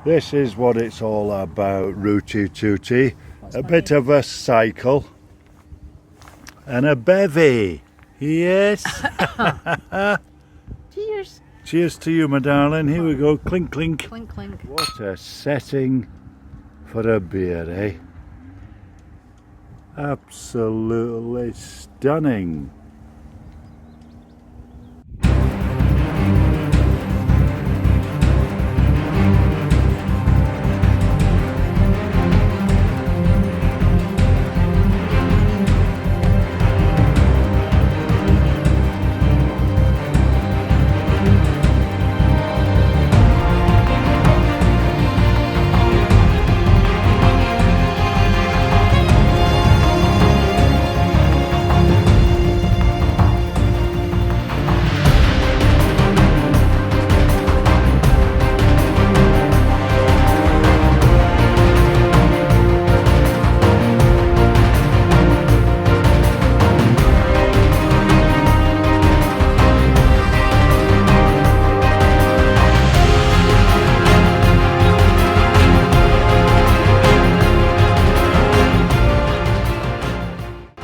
This is what it's all about, Rooty Tooty. A bit of a cycle and a bevy. Yes. Cheers. Cheers to you, my darling. Here we go. Clink, clink. Clink, clink. What a setting for a beer, eh? Absolutely stunning.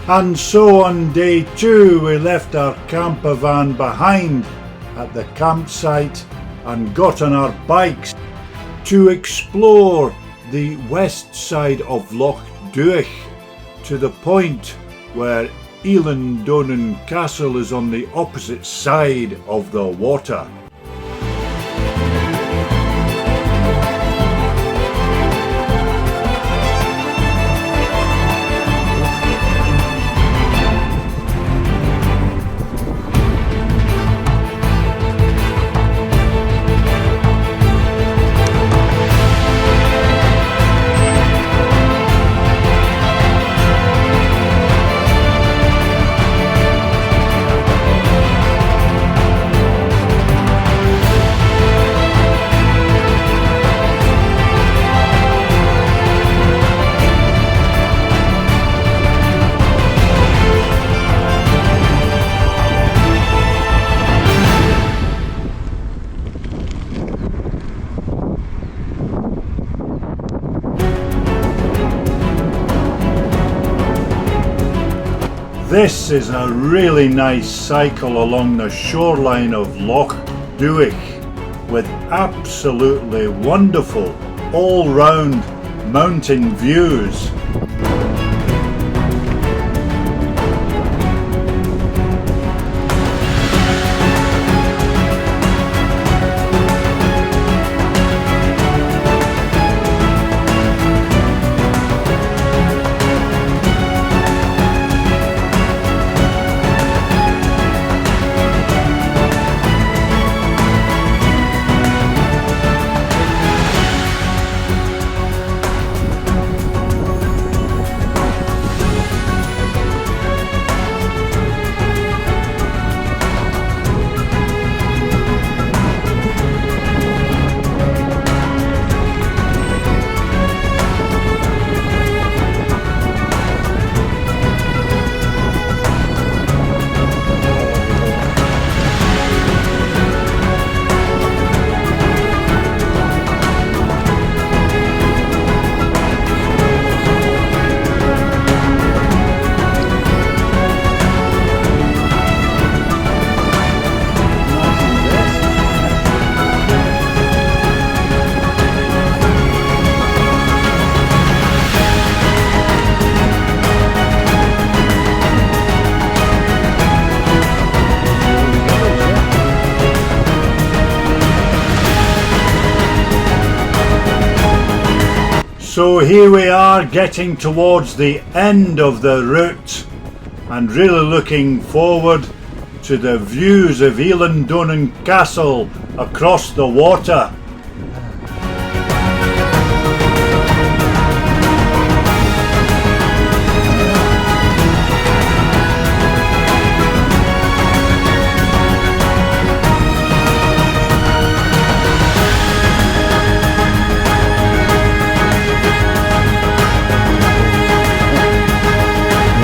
And so on day 2 we left our camper van behind at the campsite and got on our bikes to explore the west side of Loch Duich to the point where Eilean Donan Castle is on the opposite side of the water. This is a really nice cycle along the shoreline of Loch Duich with absolutely wonderful all-round mountain views. So here we are getting towards the end of the route and really looking forward to the views of Eilean Donan Castle across the water.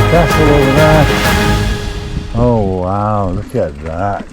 Castle over there. Oh wow, look at that.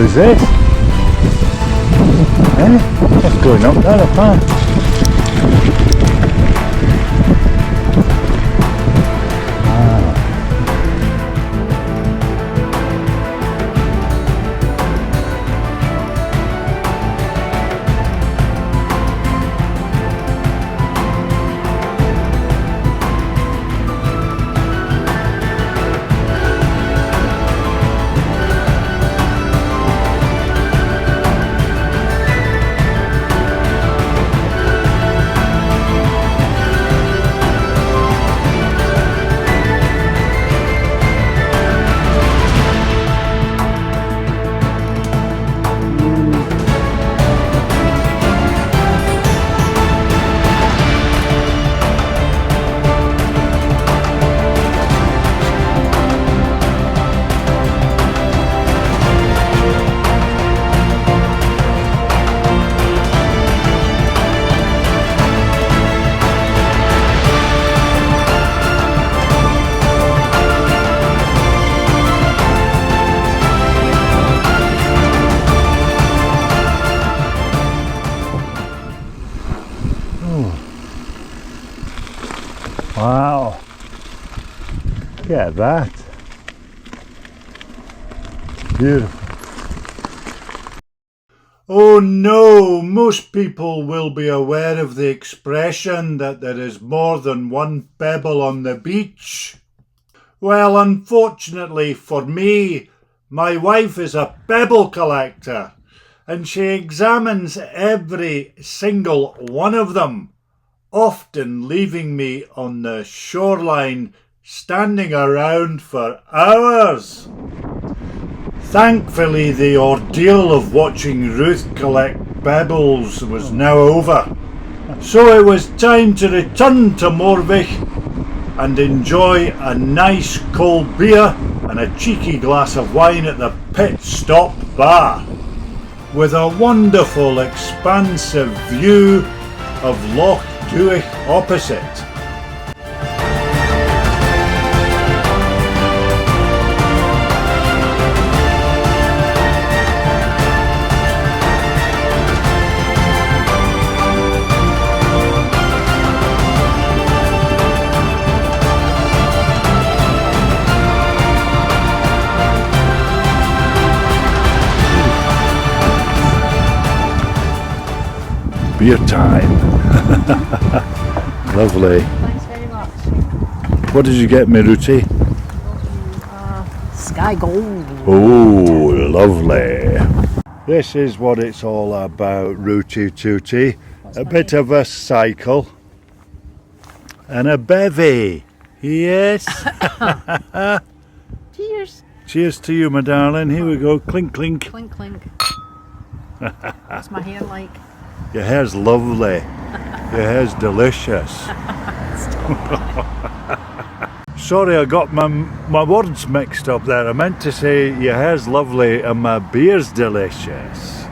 is this? Eh? What's going up there, apart? Wow, look at that, beautiful. Oh no, most people will be aware of the expression that there is more than one pebble on the beach. Well, unfortunately for me, my wife is a pebble collector and she examines every single one of them, often leaving me on the shoreline standing around for hours. Thankfully, the ordeal of watching Ruth collect pebbles was now over, so it was time to return to Morvich and enjoy a nice cold beer and a cheeky glass of wine at the Pit Stop Bar, with a wonderful expansive view of Loch Duich opposite. Beer time. Lovely. Thanks very much. What did you get me, Ruti? Sky gold. Oh, lovely. This is what it's all about, Ruti Tooty. A bit of a cycle and a bevy. Yes. Cheers. Cheers to you, my darling. Here we go. Clink, clink. Clink, clink. What's my hair like? Your hair's lovely. Your hair's delicious. Sorry, I got my words mixed up there. I meant to say your hair's lovely and my beer's delicious.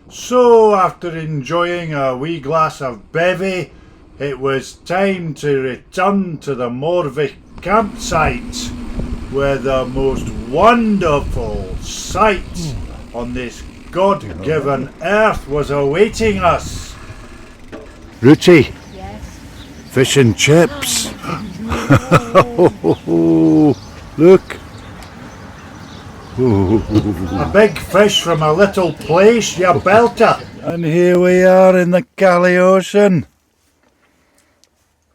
So, after enjoying a wee glass of bevy, it was time to return to the Morvich campsite, where the most wonderful sight on this God-given earth was awaiting us. Ruti, Yes. fish and chips. Look. A big fish from a little place, you belter. And here we are in the Cali Ocean.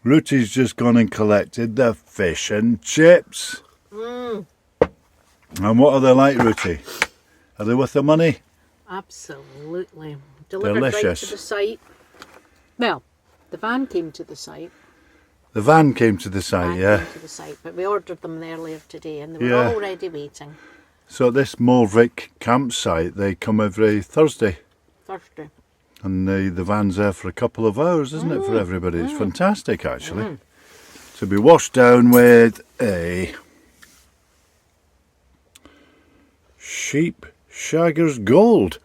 Ruti's just gone and collected the fish and chips. And what are they like, Ruti? Are they worth the money? Absolutely. Delivered right Delicious. to the site. Well, the van came to the site. The van came to the site, yeah. Came to the site, but we ordered them earlier today and they were Yeah. already waiting. So this Morvich campsite, they come every Thursday. Thursday. And the van's there for a couple of hours, isn't it, for everybody? It's fantastic, actually. To be washed down with a sheep Shaggers gold.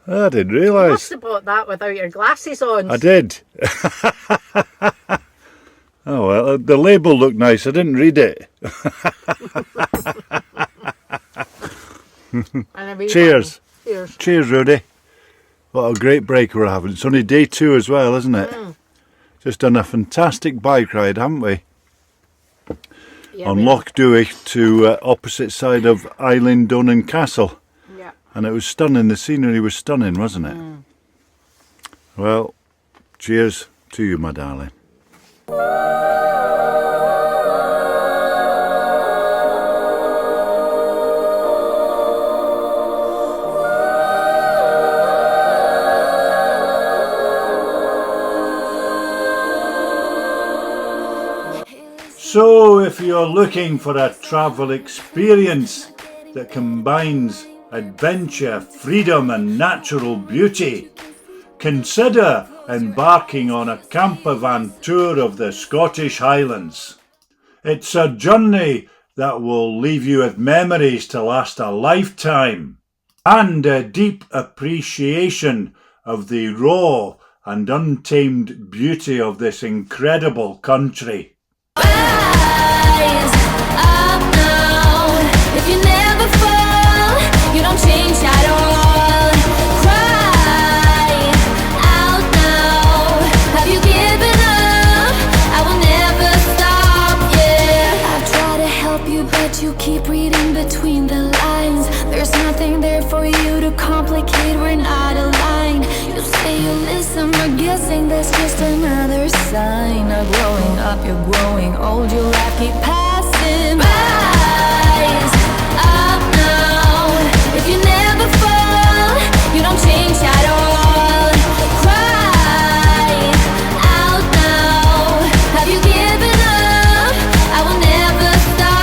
I didn't You realise. must have bought that without your glasses on. I did. Oh well, the label looked nice. I didn't read it. Cheers. Cheers. Cheers, Rudy. What a great break we're having. It's only day 2 as well, isn't it? Just done a fantastic bike ride, haven't we? Yeah, on Loch Duich to opposite side of Eilean Donan Castle. Yeah. And it was stunning. The scenery was stunning, wasn't it? Well, cheers to you, my darling. So if you're looking for a travel experience that combines adventure, freedom and natural beauty, consider embarking on a campervan tour of the Scottish Highlands. It's a journey that will leave you with memories to last a lifetime and a deep appreciation of the raw and untamed beauty of this incredible country. You keep reading between the lines. There's nothing there for you to complicate. We're not aligned. You say you listen, but guessing that's just another sign of growing up. You're growing old. Your life keep passing by. Rise up now. If you never fall, you don't change at all. Cry out now. Have you given up? I will never stop.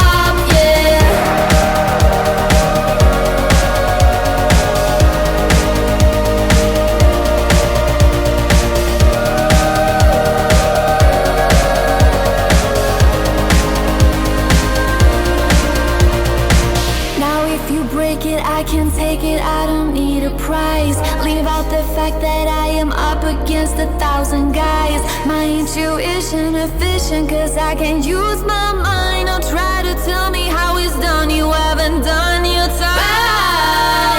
I can take it, I don't need a prize. Leave out the fact that I am up against 1,000 guys. My intuition efficient, cause I can use my mind. Don't try to tell me how it's done, you haven't done your time.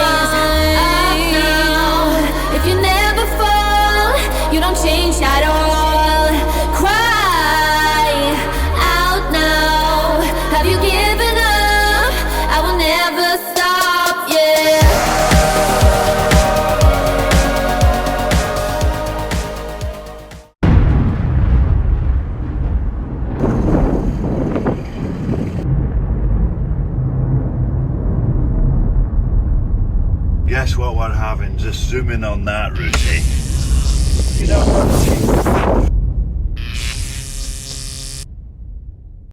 Rise up now. If you never fall, you don't change at all. Cry out now. Have you given up? I will never stop. Guess what we're having? Just zoom in on that, Rudy. You know,